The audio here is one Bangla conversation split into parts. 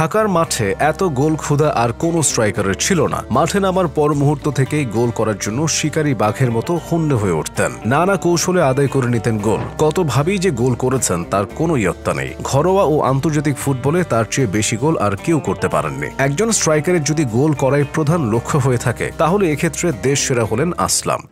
ঢাকার মাঠে এত গোল ক্ষুধা আর কোনো স্ট্রাইকারের ছিল না। মাঠে নামার পর মুহূর্ত থেকেই গোল করার জন্য শিকারী বাঘের মতো হন্যে হয়ে উঠতেন। নানা কৌশলে আদায় করে নিতেন গোল। কতভাবেই যে গোল করেছেন তার কোনো ইয়ত্তা নেই। ঘরোয়া ও আন্তর্জাতিক ফুটবলে তার চেয়ে বেশি গোল আর কেউ করতে পারেননি। একজন স্ট্রাইকারের যদি গোল করাই প্রধান লক্ষ্য হয়ে থাকে তাহলে এক্ষেত্রে দেশ সেরা হলেন আসলাম।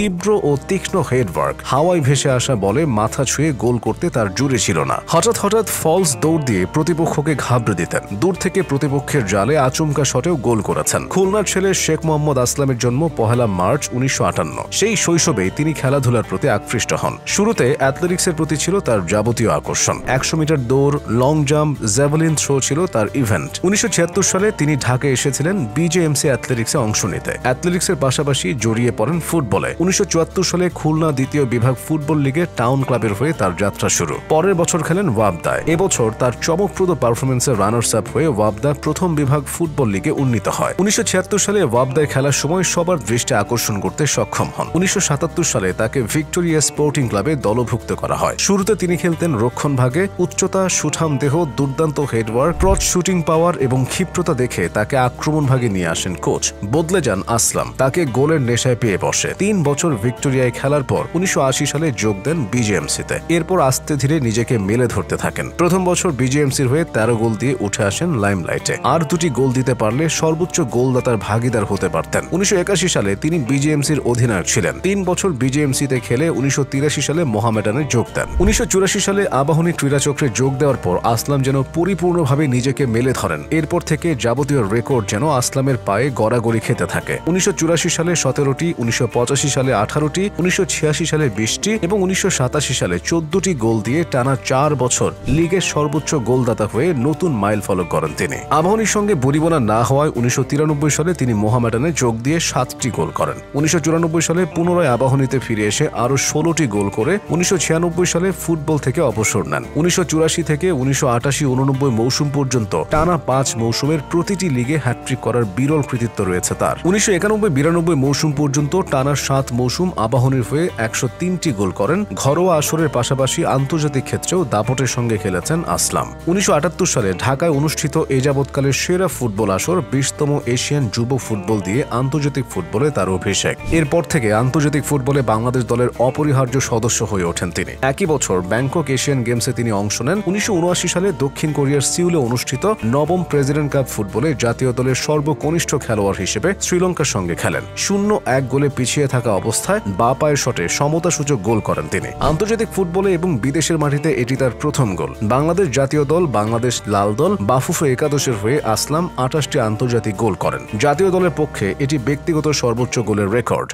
তীব্র ও তীক্ষ্ণ হেডওয়ার্ক, হাওয়ায় ভেসে আসা বলে মাথা ছুঁয়ে গোল করতে তার জুড়ে ছিল না। হঠাৎ ফলস দৌড় দিয়ে প্রতিপক্ষকে ঘাবড়ে দিতেন। দূর থেকে প্রতিপক্ষের জালে আচমকা শটেও গোল করেছেন। খুলনার ছেলে শেখ মোহাম্মদ আসলামের জন্ম 1 মার্চ 1958। সেই শৈশবেই তিনি খেলাধুলার প্রতি আকৃষ্ট হন। শুরুতে অ্যাথলেটিক্সের প্রতি ছিল তার যাবতীয় আকর্ষণ। 100 মিটার দৌড়, লং জাম্প, জ্যাভেলিন থ্রো ছিল তার ইভেন্ট। 1976 সালে তিনি ঢাকায় এসেছিলেন বিজেএমসি অ্যাথলেটিক্সে অংশ নিতে। অ্যাথলেটিক্সের পাশাপাশি জড়িয়ে পড়েন ফুটবলে। 1974 সালে খুলনা দ্বিতীয় বিভাগ ফুটবল লিগে টাউন ক্লাবের হয়ে তার যাত্রা শুরু। পরের বছর খেলেন ওয়াবদায়। এবছর তার চমকপ্রদ পারফরমেন্সের রানার্স আপ হয়ে ওয়াবদা প্রথম বিভাগ ফুটবল লিগে উন্নীত হয়। 1976 সালে ওয়াবদায় খেলার সময় সবার দৃষ্টি আকর্ষণ করতে সক্ষম হন। 1977 সালে তাকে ভিক্টোরিয়া স্পোর্টিং ক্লাবে দলভুক্ত করা হয়। শুরুতে তিনি খেলতেন রক্ষণ ভাগে। উচ্চতা, সুঠাম দেহ, দুর্দান্ত হেডওয়ার্ক, ক্রস শুটিং পাওয়ার এবং ক্ষিপ্রতা দেখে তাকে আক্রমণ ভাগে নিয়ে আসেন কোচ। বদলে যান আসলাম। তাকে গোলের নেশায় পেয়ে বসে। 3 বছর ভিক্টোরিয়ায় খেলার পর 1980 সালে যোগ দেন বিজেএমসিতে। এরপর আস্তে ধীরে নিজেকে মেলে ধরতে থাকেন। প্রথম বছর বিজেএমসির হয়ে 13 গোল দিয়ে উঠে আসেন লাইমলাইটে। আর 2টি গোল দিতে পারলে সর্বোচ্চ গোলদাতার ভাগিদার হতে পারতেন। 1981 সালে তিনি বিজেএমসির অধিনায়ক ছিলেন। 3 বছর বিজেএমসিতে খেলে 1983 সালে মোহামেডানে যোগ দেন। 1984 সালে আবাহনী ক্রীড়াচক্রে যোগ দেওয়ার পর আসলাম যেন পরিপূর্ণভাবে নিজেকে মেলে ধরেন। এরপর থেকে যাবতীয় রেকর্ড যেন আসলামের পায়ে গড়াগড়ি খেতে থাকে। 1984 সালে 17টি, 1985 সালে 18টি, 1986 সালে 20টি এবং 1987 সালে 14টি গোল দিয়ে টানা 4 বছর লিগের সর্বোচ্চ গোলদাতা হয়ে নতুন মাইল ফলক করেন তিনি। আবাহনীর সঙ্গে বনিবনা না হওয়ায় 1993 সালে তিনি মোহামেডানে যোগ দিয়ে 7টি গোল করেন। 1994 সালে পুনরায় আবাহনীতে ফিরে এসে আরও 16টি গোল করে 1996 সালে ফুটবল থেকে অবসর নেন। 1984 থেকে 1988-89 মৌসুম পর্যন্ত টানা 5 মৌসুমের প্রতিটি লিগে হ্যাট্রিক করার বিরল কৃতিত্ব রয়েছে তার। 1991-92 মৌসুম পর্যন্ত টানা 7 মৌসুম আবাহনীর হয়ে 103টি গোল করেন। ঘরোয়া আসরের পাশাপাশি আন্তর্জাতিক ক্ষেত্রেও দাপটের সঙ্গে খেলেছেন আসলাম। 1978 সালে ঢাকায় অনুষ্ঠিত এ যাবৎকালের সেরা ফুটবল আসর 20তম এশিয়ান যুব ফুটবল দিয়ে আন্তর্জাতিক ফুটবলে তার অভিষেক। এরপর থেকে আন্তর্জাতিক ফুটবলে বাংলাদেশ দলের অপরিহার্য সদস্য হয়ে ওঠেন তিনি। একই বছর ব্যাংকক এশিয়ান গেমসে তিনি অংশ নেন। 1979 সালে দক্ষিণ কোরিয়ার সিউলে অনুষ্ঠিত 9ম প্রেসিডেন্ট কাপ ফুটবলে জাতীয় দলের সর্বকনিষ্ঠ খেলোয়াড় হিসেবে শ্রীলঙ্কার সঙ্গে খেলেন। 0-1 গোলে পিছিয়ে থাকা অবস্থায় বা পায়ের শটে সমতাসূচক গোল করেন তিনি। আন্তর্জাতিক ফুটবলে এবং বিদেশের মাটিতে এটি তার প্রথম গোল। বাংলাদেশ জাতীয় দল, বাংলাদেশ লাল দল, বাফুফে একাদশের হয়ে আসলাম 28টি আন্তর্জাতিক গোল করেন। জাতীয় দলের পক্ষে এটি ব্যক্তিগত সর্বোচ্চ গোলের রেকর্ড।